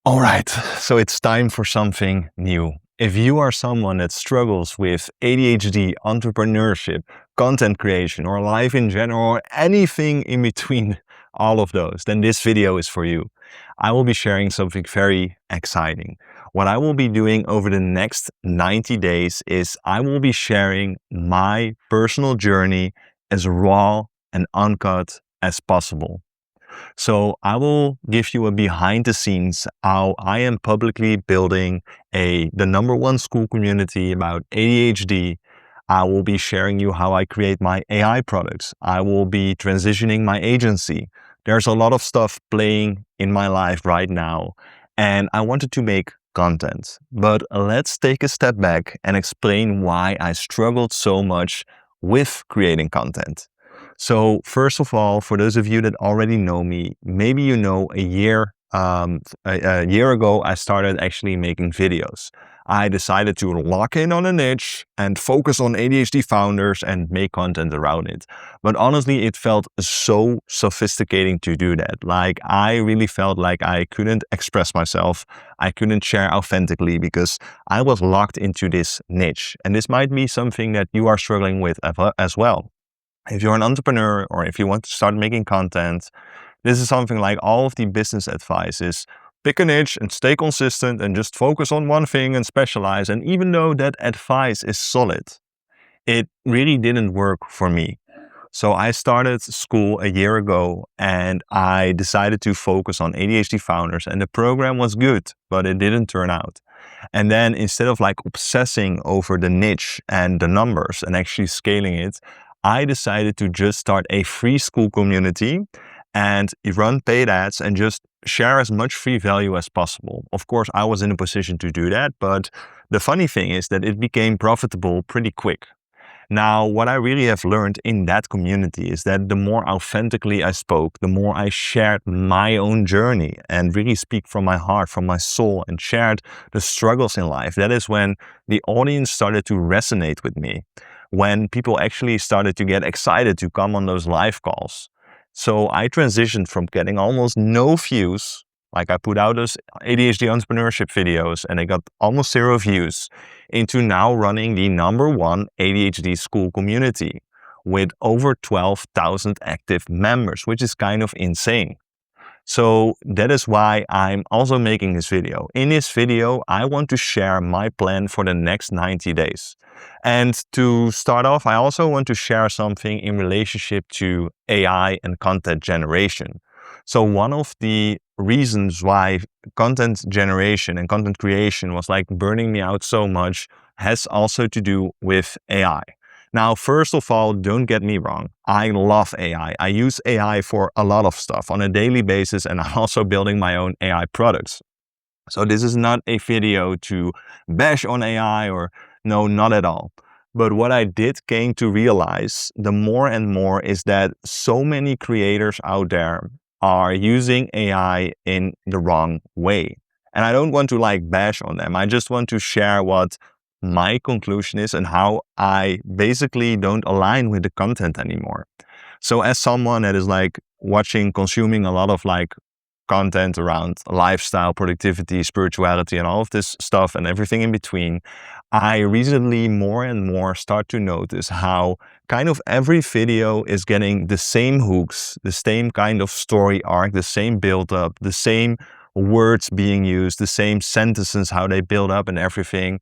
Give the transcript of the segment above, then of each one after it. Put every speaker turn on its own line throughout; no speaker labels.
All right, so it's time for something new. If you are someone that struggles with ADHD, entrepreneurship, content creation, or life in general, or anything in between all of those, then this video is for you. I will be sharing something very exciting. What I will be doing over the next 90 days is I will be sharing my personal journey as raw and uncut as possible. So I will give you a behind the scenes how I am publicly building the number one school community about ADHD. I will be sharing you how I create my AI products. I will be transitioning my agency. There's a lot of stuff playing in my life right now, and I wanted to make content. But let's take a step back and explain why I struggled so much with creating content. So first of all, for those of you that already know me, maybe you know a year ago, I started actually making videos. I decided to lock in on a niche and focus on ADHD founders and make content around it. But honestly, it felt so sophisticating to do that. Like I really felt like I couldn't express myself. I couldn't share authentically because I was locked into this niche. And this might be something that you are struggling with as well. If you're an entrepreneur or if you want to start making content, this is something like all of the business advice is pick a niche and stay consistent and just focus on one thing and specialize. And even though that advice is solid, it really didn't work for me. So I started school a year ago and I decided to focus on ADHD founders, and the program was good, but it didn't turn out. And then instead of like obsessing over the niche and the numbers and actually scaling it, I decided to just start a free school community and run paid ads and just share as much free value as possible. Of course, I was in a position to do that, but the funny thing is that it became profitable pretty quick. Now, what I really have learned in that community is that the more authentically I spoke, the more I shared my own journey and really speak from my heart, from my soul, and shared the struggles in life. That is when the audience started to resonate with me, when people actually started to get excited to come on those live calls. So I transitioned from getting almost no views, like I put out those ADHD entrepreneurship videos and I got almost 0 views, into now running the number one ADHD school community with over 12,000 active members, which is kind of insane. So that is why I'm also making this video. In this video, I want to share my plan for the next 90 days. And to start off, I also want to share something in relationship to AI and content generation. So one of the reasons why content generation and content creation was like burning me out so much has also to do with AI. Now, first of all, don't get me wrong. I love AI. I use AI for a lot of stuff on a daily basis, and I'm also building my own AI products. So this is not a video to bash on AI or no, not at all. But what I did came to realize the more and more is that so many creators out there are using AI in the wrong way. And I don't want to like bash on them. I just want to share what my conclusion is and how I basically don't align with the content anymore. So as someone that is like consuming a lot of like content around lifestyle, productivity, spirituality, and all of this stuff and everything in between, I recently more and more start to notice how kind of every video is getting the same hooks, the same kind of story arc, the same build up, the same words being used, the same sentences, how they build up and everything.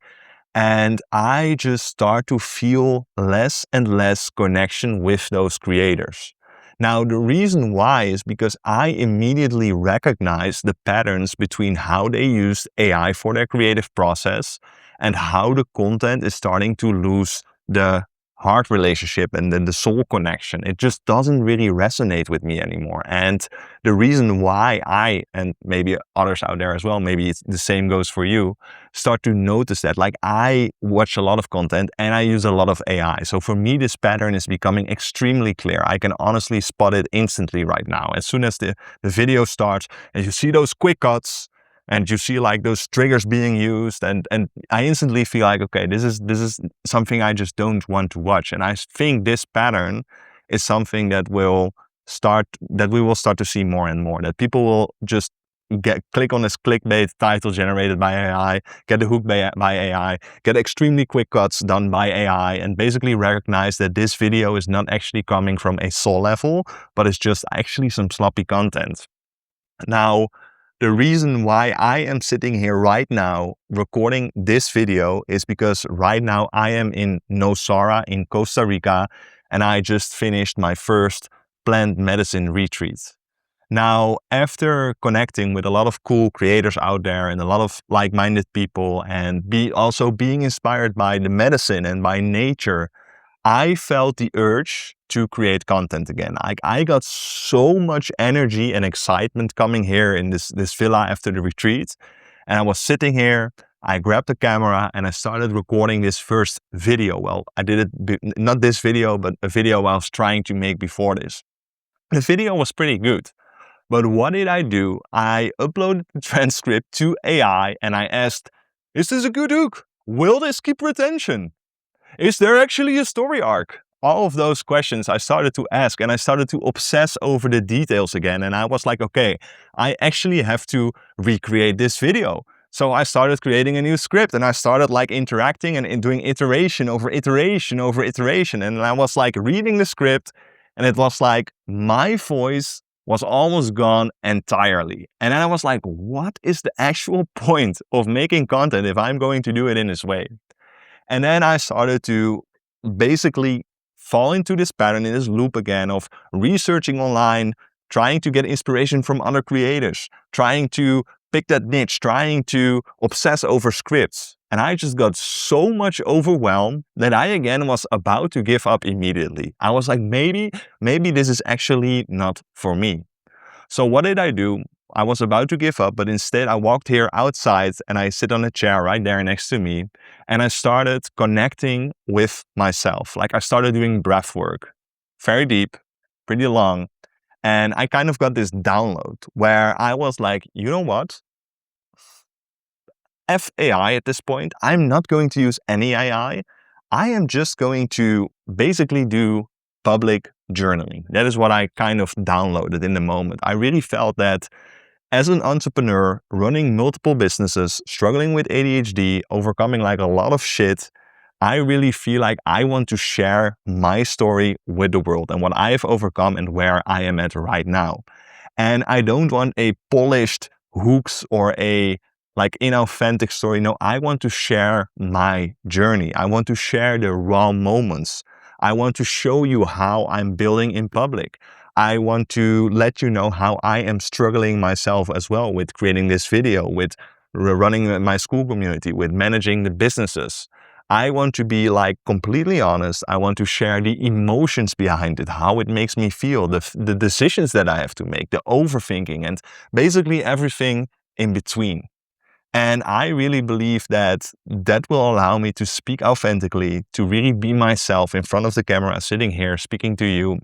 And I just start to feel less and less connection with those creators. Now, the reason why is because I immediately recognize the patterns between how they use AI for their creative process and how the content is starting to lose the heart relationship and then the soul connection. It just doesn't really resonate with me anymore. And the reason why I, and maybe others out there as well, maybe the same goes for you, start to notice that, like, I watch a lot of content and I use a lot of AI. So for me, this pattern is becoming extremely clear. I can honestly spot it instantly right now. As soon as the video starts and you see those quick cuts, and you see like those triggers being used, and I instantly feel like, okay, this is something I just don't want to watch. And I think this pattern is something that we will start to see more and more, that people will just click on this clickbait title generated by AI, get the hook by AI, get extremely quick cuts done by AI, and basically recognize that this video is not actually coming from a soul level, but it's just actually some sloppy content. Now, the reason why I am sitting here right now recording this video is because right now I am in Nosara in Costa Rica, and I just finished my first plant medicine retreat. Now, after connecting with a lot of cool creators out there and a lot of like-minded people, and also being inspired by the medicine and by nature, I felt the urge to create content again. I got so much energy and excitement coming here in this villa after the retreat. And I was sitting here, I grabbed the camera and I started recording this first video. Well, I did it, not this video, but a video I was trying to make before this. The video was pretty good. But what did I do? I uploaded the transcript to AI and I asked, is this a good hook? Will this keep retention? Is there actually a story arc? All of those questions I started to ask, and I started to obsess over the details again. And I was like, okay, I actually have to recreate this video. So I started creating a new script and I started like interacting and doing iteration over iteration over iteration. And I was like reading the script and it was like my voice was almost gone entirely. And then I was like, what is the actual point of making content if I'm going to do it in this way? And then I started to basically fall into this pattern, in this loop again of researching online, trying to get inspiration from other creators, trying to pick that niche, trying to obsess over scripts. And I just got so much overwhelmed that I again was about to give up immediately. I was like, maybe this is actually not for me. So what did I do? I was about to give up, but instead I walked here outside and I sit on a chair right there next to me. And I started connecting with myself. Like I started doing breath work, very deep, pretty long. And I kind of got this download where I was like, you know what? F AI at this point. I'm not going to use any AI. I am just going to basically do public journaling. That is what I kind of downloaded in the moment. I really felt that as an entrepreneur running multiple businesses, struggling with ADHD, overcoming like a lot of shit, I really feel like I want to share my story with the world and what I have overcome and where I am at right now. And I don't want a polished hooks or a like inauthentic story. No, I want to share my journey. I want to share the raw moments. I want to show you how I'm building in public. I want to let you know how I am struggling myself as well with creating this video, with running my school community, with managing the businesses. I want to be like completely honest. I want to share the emotions behind it, how it makes me feel, the decisions that I have to make, the overthinking, and basically everything in between. And I really believe that that will allow me to speak authentically, to really be myself in front of the camera, sitting here, speaking to you.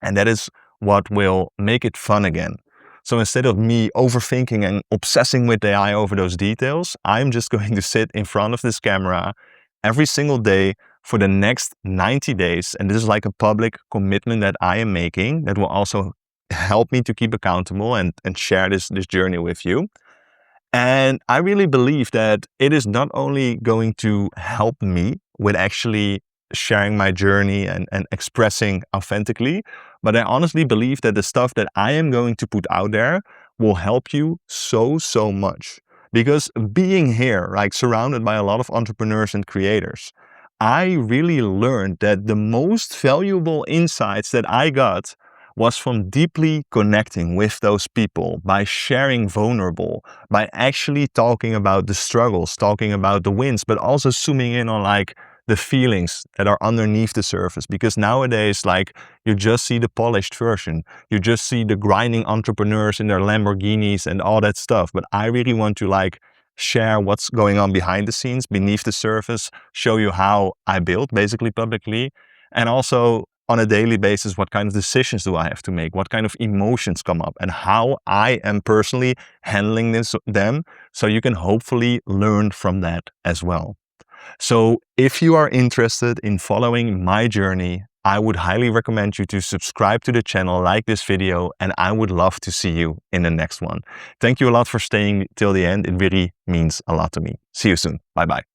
And that is what will make it fun again. So instead of me overthinking and obsessing with AI over those details, I'm just going to sit in front of this camera every single day for the next 90 days. And this is like a public commitment that I am making that will also help me to keep accountable and share this journey with you. And I really believe that it is not only going to help me with actually sharing my journey and expressing authentically, but I honestly believe that the stuff that I am going to put out there will help you so much. Because being here, like surrounded by a lot of entrepreneurs and creators, I really learned that the most valuable insights that I got was from deeply connecting with those people, by sharing vulnerable, by actually talking about the struggles, talking about the wins, but also zooming in on like the feelings that are underneath the surface. Because nowadays, like, you just see the polished version. You just see the grinding entrepreneurs in their Lamborghinis and all that stuff. But I really want to like share what's going on behind the scenes, beneath the surface, show you how I build basically publicly. And also on a daily basis, what kind of decisions do I have to make? What kind of emotions come up and how I am personally handling them. So you can hopefully learn from that as well. So if you are interested in following my journey, I would highly recommend you to subscribe to the channel, like this video, and I would love to see you in the next one. Thank you a lot for staying till the end. It really means a lot to me. See you soon. Bye bye.